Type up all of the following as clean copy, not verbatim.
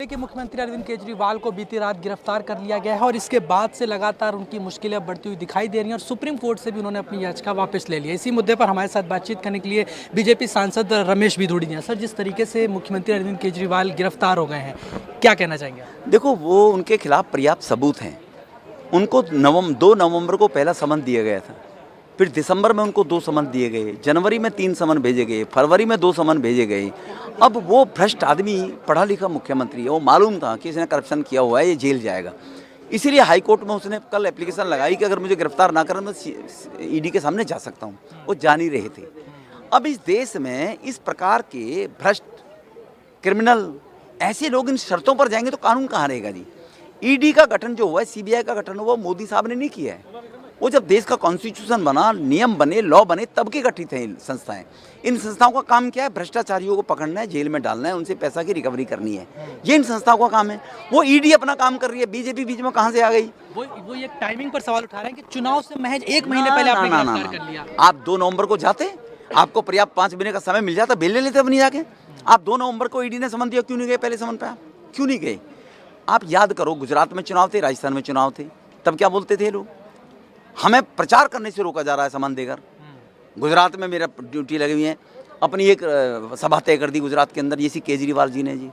कि मुख्यमंत्री अरविंद केजरीवाल को बीती रात गिरफ्तार कर लिया गया है और इसके बाद से लगातार उनकी मुश्किलें बढ़ती हुई दिखाई दे रही हैं और सुप्रीम कोर्ट से भी उन्होंने अपनी याचिका वापस ले ली है। इसी मुद्दे पर हमारे साथ बातचीत करने के लिए बीजेपी सांसद रमेश भिदोड़ी हैं। सर, जिस तरीके से मुख्यमंत्री अरविंद केजरीवाल गिरफ्तार हो गए हैं, क्या कहना चाहेंगे? देखो, वो उनके खिलाफ पर्याप्त सबूत हैं। उनको 2 नवंबर को पहला समन दिया गया था, फिर दिसंबर में उनको 2 समन दिए गए, जनवरी में 3 समन भेजे गए, फरवरी में 2 समन भेजे गए। अब वो भ्रष्ट आदमी, पढ़ा लिखा मुख्यमंत्री है, वो मालूम था कि इसने करप्शन किया हुआ है, ये जेल जाएगा। इसीलिए हाई कोर्ट में उसने कल एप्लीकेशन लगाई कि अगर मुझे गिरफ्तार ना करें मैं ईडी के सामने जा सकता हूँ। वो जान ही रहे थे। अब इस देश में इस प्रकार के भ्रष्ट क्रिमिनल ऐसे लोग इन शर्तों पर जाएंगे तो कानून कहाँ रहेगा जी? ईडी का गठन जो हुआ है, सीबीआई का गठन हुआ, मोदी साहब ने नहीं किया है। वो जब देश का कॉन्स्टिट्यूशन बना, नियम बने, लॉ बने, तब के गठित हैं संस्थाएं। इन संस्थाओं का काम क्या है? भ्रष्टाचारियों को पकड़ना है, जेल में डालना है, उनसे पैसा की रिकवरी करनी है। ये इन संस्थाओं का काम है। वो ईडी अपना काम कर रही है, बीजेपी बीच में कहाँ से आ गई? वो ये टाइमिंग पर सवाल उठा रहे हैं कि चुनाव से महज 1 महीने पहले आपने गिरफ्तार कर लिया। आप 2 नवंबर को जाते, आपको पर्याप्त 5 महीने का समय मिल जाता, बेल ले लेते अपनी जाके। आप 2 नवंबर को ईडी ने समन दिया, क्यों नहीं गए पहले समन पे? आप क्यों नहीं गए? आप याद करो, गुजरात में चुनाव थे, राजस्थान में चुनाव थे, तब क्या बोलते थे लोग? हमें प्रचार करने से रोका जा रहा है समन देकर। गुजरात में मेरा ड्यूटी लगी हुई है, अपनी एक सभा तय कर दी गुजरात के अंदर, इसी केजरीवाल जी ने जी,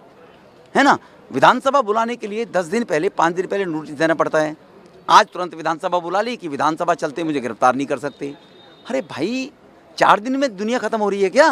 है ना। विधानसभा बुलाने के लिए 10 दिन पहले, 5 दिन पहले नोटिस देना पड़ता है। आज तुरंत विधानसभा बुला ली कि विधानसभा चलते मुझे गिरफ्तार नहीं कर सकते। अरे भाई, 4 दिन में दुनिया खत्म हो रही है क्या?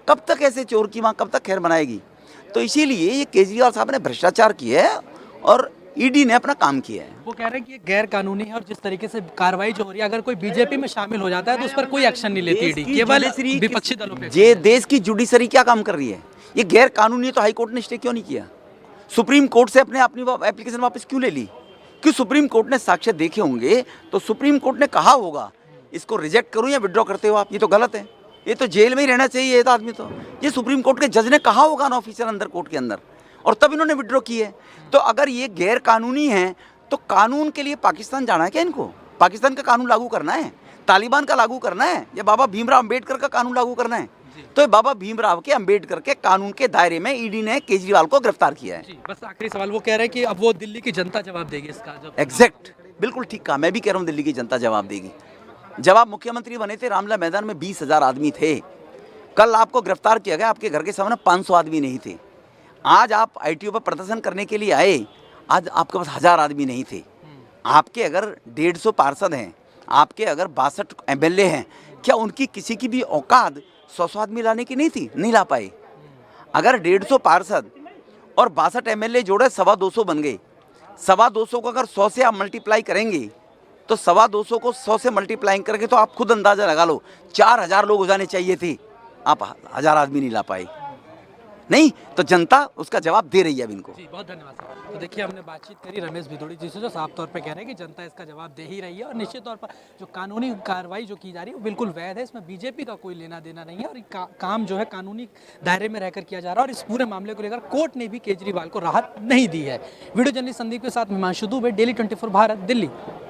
कब तक ऐसे चोर की माँ कब तक खैर बनाएगी? तो इसीलिए ये केजरीवाल साहब ने भ्रष्टाचार किया है और ईडी ने अपना काम किया है। वो कह रहे हैं कि ये गैर कानूनी है और जिस तरीके से कार्रवाई जो हो रही है, अगर कोई बीजेपी में शामिल हो जाता है तो उस पर कोई एक्शन नहीं लेती ईडी, केवल विपक्षी दलों पे। ये देश की जुडिशरी क्या काम कर रही है? ये गैर कानूनी है तो हाई कोर्ट ने स्टे क्यों नहीं किया? सुप्रीम कोर्ट से अपनी एप्लीकेशन वापस क्यों ले ली? क्यों? सुप्रीम कोर्ट ने साक्ष्य देखे होंगे तो सुप्रीम कोर्ट ने कहा होगा इसको रिजेक्ट करूं या विड्रॉ करते हो आप, ये तो गलत है, ये तो जेल में ही रहना चाहिए ये तो आदमी। तो ये सुप्रीम कोर्ट के जज ने कहा होगा ना ऑफिसर अंदर कोर्ट के अंदर, और तब इन्होंने विड्रॉ की है। तो अगर ये गैर कानूनी है तो कानून के लिए पाकिस्तान जाना है क्या इनको? पाकिस्तान का कानून लागू करना है, तालिबान का लागू करना है, या बाबा भीमराव अंबेडकर का कानून लागू करना है? तो बाबा भीमराव के अंबेडकर के कानून के दायरे में ईडी ने केजरीवाल को गिरफ्तार किया है। बस आखिरी सवाल, वो कह रहे हैं कि अब वो दिल्ली की जनता जवाब देगी इसका। एग्जैक्ट, बिल्कुल ठीक कहा। मैं भी कह रहा हूँ दिल्ली की जनता जवाब देगी। जब आप मुख्यमंत्री बने थे, रामलीला मैदान में 20,000 आदमी थे। कल आपको गिरफ्तार किया गया, आपके घर के सामने 500 आदमी नहीं थे। आज आप आईटीओ पर प्रदर्शन करने के लिए आए, आज आपके पास 1000 आदमी नहीं थे। आपके अगर 150 पार्षद हैं, आपके अगर 62 एमएलए हैं, क्या उनकी किसी की भी औकात 100 आदमी लाने की नहीं थी? नहीं ला पाए। अगर 150 पार्षद और 62 एमएलए जोड़े 225 बन गए। 225 को अगर 100 से आप मल्टीप्लाई करेंगे तो 225 को 100 से मल्टीप्लाइंग करके तो आप खुद अंदाजा लगा लो, 4000 लोग हो जाने चाहिए थे। आप 1000 आदमी नहीं ला पाए। नहीं तो जनता उसका जवाब दे रही है अब इनको। जी, बहुत धन्यवाद सर। तो देखिए, हमने बातचीत करी रमेश भिदोड़ी जी से, जो साफ तौर पे कह रहे हैं कि जनता इसका जवाब दे ही रही है और निश्चित तौर पर जो कानूनी कार्रवाई जो की जा रही है वो बिल्कुल वैध है। इसमें बीजेपी का कोई लेना देना नहीं है और काम जो है कानूनी दायरे में रहकर किया जा रहा है और इस पूरे मामले को लेकर कोर्ट ने भी केजरीवाल को राहत नहीं दी है। वीडियो जर्नलिस्ट संदीप के साथ हिमांशु दुबे, डेली 24 भारत, दिल्ली।